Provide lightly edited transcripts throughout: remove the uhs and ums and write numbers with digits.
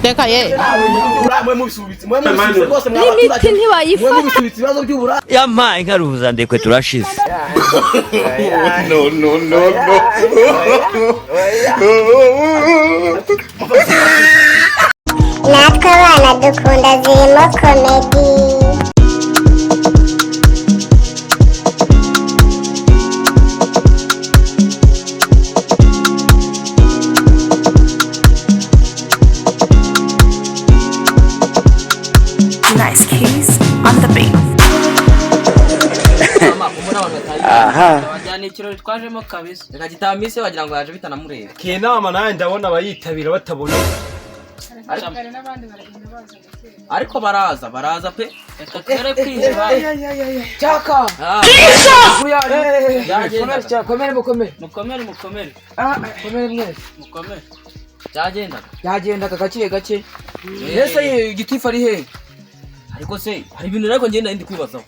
Reka ye. Limiti ntibayifata. Yampaye nkaruhuza ndekwe turashize. No. natwe abana dukunda zirimo komedi. Nice keys on the beat. Aha. Wajyana ikirori twajemo kabisa. Reka gitamise wagira ngo yaje bitanamureba. Kenama naye ndabona abayitabira batabona. Ariko baraza pe. Reka kere kwiheba. Chaka. Komere. Mukomere. Komere mwese. Mukomere. Yagenda gake. Ese igitifu ari he? Ariko se hari ibintu ariko ngenda ndi kwibazaho.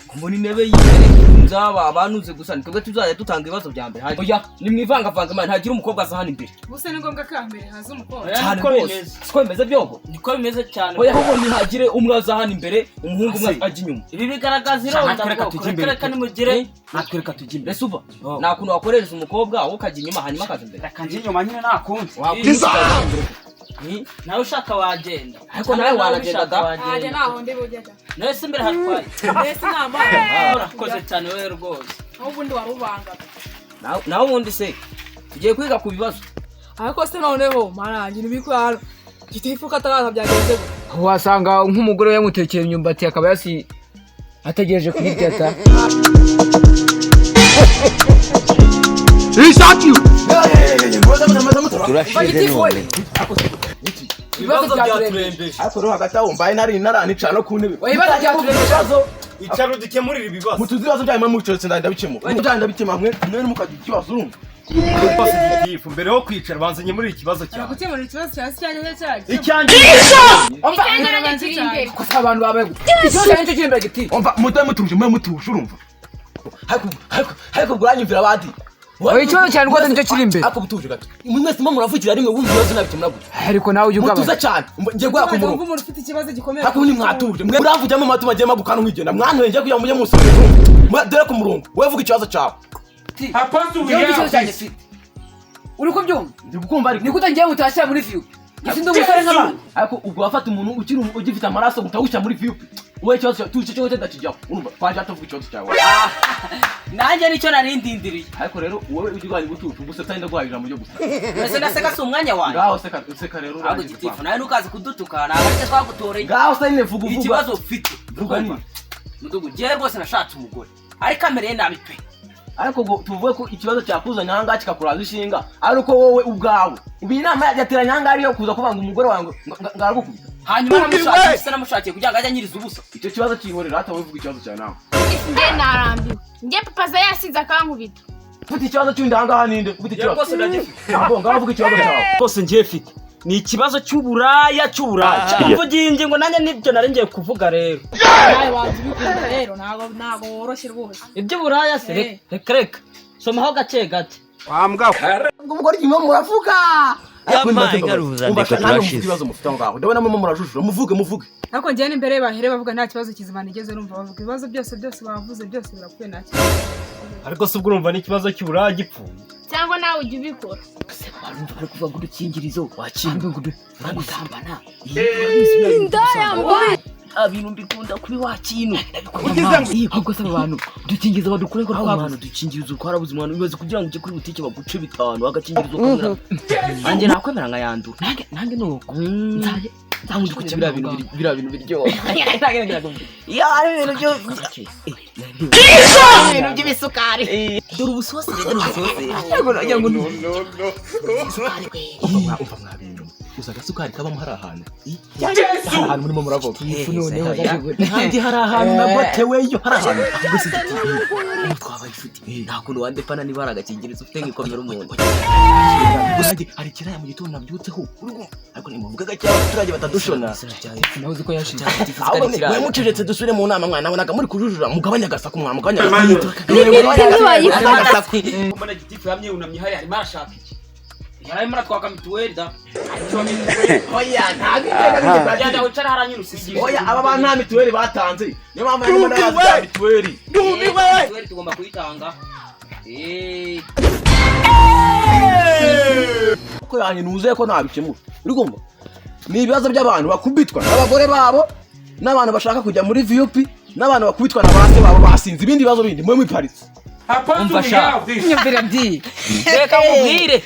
Kumbona intebe y'imbere nzaba abanuze gusa nitwe tuzajya dutanga ibibazo bya mbere. Oya nimwivanga man ntagira umukobwa aza hano imbere. Buse ni ngombwa ka mbere haza umukobwa. Niko bimeze. Siko bimeze byogo. Niko bimeze cyane. Oya ahubwo ntihagire umwe aza hano imbere umuhungu umwe ajya inyuma. Ibi bigaragaza ironda reka nimugire. Natwereka tujye imbere. Resuba. Nta kuntu wakorereza umukobwa wowe ukajya inyuma hanyuma akaza imbere. Reka njye inyuma nyine nakunze. Nawe ushaka wagenda. Ariko nawe wanagenda da. Ajya naho ndi bujyaga. Nese imbere hatwaye. Nese namba. Urakoze cyane wewe rwose. Aho ubundi warubanga. Naho ubundi se tugiye kwiga ku bibazo. Ariko se noneho marangi nibikwana. Gitifu kataraza byagenze. Wasanga nk'umugore yamutekeye imyumbati akaba yasi ategereje kubirya ta. Turashize none. Ibibazo byaturembeje. Ariko no hagati aho mbaye naranica no ku ntebe. Ibibazo byaturembeje. Icaro dukemurira ibibazo. Mutuzibazo byawe mu cyose ndabikemura. Ndabikemura mwe mukagira ikibazo urumva. Ifu mbere yo kwicara banzanye muri ikibazo cyawe. Gukemura ikibazo cyane cyane. Icyanjye. Icyanya kiri imbere. Kuko abantu babaye. Ikibazo cyanjye kiri imbere giti. Umva mutuje urumva. Ariko guranyumvira abandi. Oya ikibazo cyane rwose nicyo kiri imbere. Ariko butuje gato. Mwese muravugira rimwe wumva ibibazo nabikemura gute. Ariko nawe ujye ugaba. Mutuza cyane. Ngiye gwa ku murongo. Umuntu ufite ikibazo gikomeye. Ariko ni mwatuje. Mwe muravujyamo matuma giye magukana nkigenda. Mwanwenje kugira mujye musubira. Dore ku murongo. Wewe vuga ikibazo cyawe. Hapazu wiya. Uri kubyumva? Ndi gukumva ariko. Nikuta ngiye mutashyira muri view. Gisindo gusare nk'abantu. Ariko ubwo wafata umuntu ukiri ugifite amaraso mutawushyira muri view. Wowe ikibazo tuje cyo ndakijyaho. Urumva twaje atavuga ikibazo cyawe. Nanjye nicyo narindindiriye. Ariko rero wowe ugirwanye gututu gusa tayenda gwahirira mu byo gusa. Ese ndaseka si umwanya wanjye. Ngaho seka rero. Ahubwo gitifu nawe nukazi kudutuka nagace twagutoreye. Ngaho sayine vuga. Ikibazo ufite. Vuga ni. Mudugu je rwose nashatse umugore. Ariko amereye nabi pe. Ariko ngo tuvuge ko ikibazo cyakuzanya hanga kikakuraza ishinga ariko wowe ubwawe ubi inama yateranya hanga ariyo kuza kuvanga umugore wangu ngaragukubita hanyuma namushakiye kugira ngo ajya nyiriza ubusa icyo kibazo cyihorera hata wivuga ikibazo cyawe nawe Nge narambiwe. Nge papa za yasinze akankubita. ufite ikibazo cy'undi hanga haninde ufite ikibazo rwose ndagifite ngavuga ikibazo cyawe bose ngiye fite ni ikibazo cy'uburaya mvuginge ngo nanjye nibyo naringiye kuvuga rero Nawe wanze bikunda rero ntago woroshye rwose. ibyo buraya se reka somaho gake wambwa ubwo ryimo muravuga Yampaye nkaruhuza ndekwe turashize. ikibazo mufite ngaho ndabona mama murajujura muvuge Ariko njye n'imbere bahere bavuga nta kibazo kizima nigeze numva bavuga ibibazo byose bavuze byose birakwiye nta kibazo. ariko se ubwo urumva n'ikibazo cy'uburaya gipfuye Cyangwa nawe ujye ubikora. Abantu bari kuvuga ngo dukingirizo wakinga ngo uragusambana. Ndayambaye. Abintu mbikunda kuri wakintu. Ugize ngo ahubwo se abantu dukingirizo badukure ko abantu dukingirizo twarabuze umuntu bibaze kugira ngo uje kuri butike baguce 5 agakingirizo kamera. anje nakwemera nka yandu Nange nuko. Nzaje Tangu kukibira bintu biryo. Ya ari ibintu byo Ibintu by'ibisukari. dore ubusosi ariko nagira ngo Umva mwabintu. Uza gasukari kabamo hari ahantu. Ahantu murimo muravuga. noneho Kandi hari ahantu nagoteweyo hari ahantu. Ahubwo se twabaye inshuti nta kuntu wandepana niba ari agakingirizo ufite nk'ikomera umuntu hari kiraya mu gitondo nabyutseho. Ariko nimuvuga gake abaturage batadushona. nawe uzi ko yashinze Mwe mucecetse dusubire mu nama mwana nabonaga muri kujujura mugabanya gasaku mwamuganya. Limiti ntibayifata. mbona gitifu yamye unamye hari arimo arashaka iki Marayi muratwaka mituweli da. oya ntabwo Genda wicara haranyura usisigisha. oya aba bantu nta mituweli batanze niyo mpamvu yarimo ndabaza bya mituweli Mituweli tugomba kuyitanga. ko yanyu nuzuye ko ntabikemura urigomba ni ibibazo by'abantu bakubitwa n'abagore babo n'abantu bashaka kujya muri VUP n'abantu bakubitwa na base babo basinze ibindi bibazo bindi mwe mwiparitse Umfasha. nyumvira di Reka mubwire.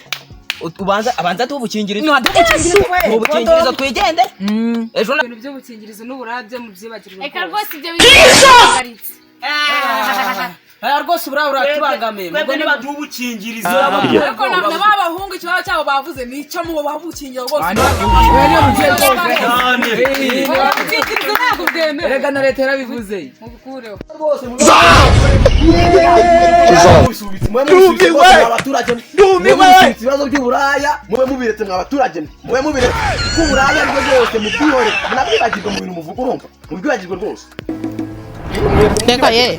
Abanza tubukingirizo. Ubukingirizo twigende. Ejo ibintu by'ubukingirizo n'uburabyo mu byibagirwa Reka rwose ibyo bihagaritse. aya rwose uratubangamiye. Twebwe niba tubukingirizo ariko n'abahungu ikibazo cyabo bavuze nico mu babukingira rwose ubukingirizo ntabwo bwemewe Erega na leta yarabivuze. mubukureho ibibazo by'uburaya mube mubiretse mwa baturage mube mubiretse k'uburaya rwo rwose mubwihore munabyibagirwe mu bintu muvuga urumva mubyibagirwe rwose Reka ye.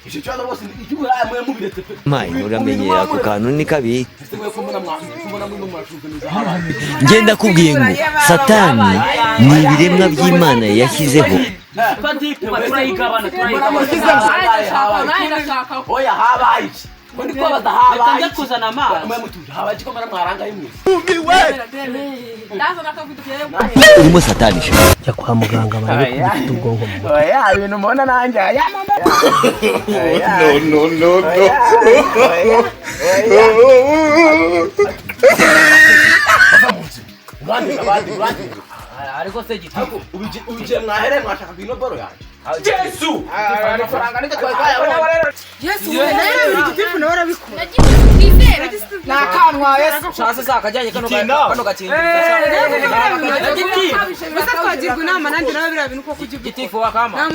icyo kibazo rwose icy'uburaya mube mubiretse pe Mai uramenyera ako kantu ni kabi. Ese ko mbona mwe murashukaniza abantu Ngenda kubwiye ngo Satani ni ibiremwa by'Imana yashyizeho. Padipe turayigabana oya habaye iki ko ndi kubabaza Reka habaye njya kuzana amazi. mwe mutuye habaye iki ko mbona mwaranga y'imwe Urimo Satani sha. jya kwa muganga barabe kubifite ubwonko mu oya ibintu mubona nanjye aya Ariko se giti. ubigiye mwahere mwashakaga ino boro yanjye Yesu amafaranga niko twayabona yesu wewe igitifu nawe arabikora Nagize twizera. nakanwa yesu Shase sakajanye kano gakingirizo. gusa twagirwa inama nanjye nawe biriya bintu ko kugira Gitifu wakama.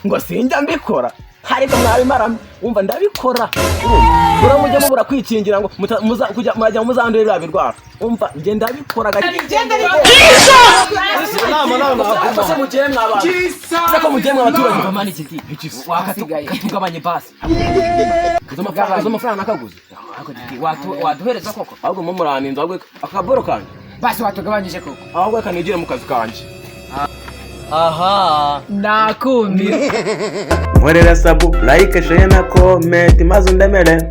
ngo sinjya mbikora ariko mwabimaramo wumva ndabikora urumva mujya mubura kwikingira ngo murajya muzandure biriya birwara wumva njye ndabikora se mugire mw'abantu se ko mugire mw'abaturage Bamani giti. Wakatugabanye basi. izo mafaranga nakaguze Waduhereza koko. ahubwo mo muraninza ahubwo akaboro kanjye Basi watugabanyije koko. ahubwo kanigire mu kazi kanjye Aha. nakumira nkorera sabu like share na comment maze undemere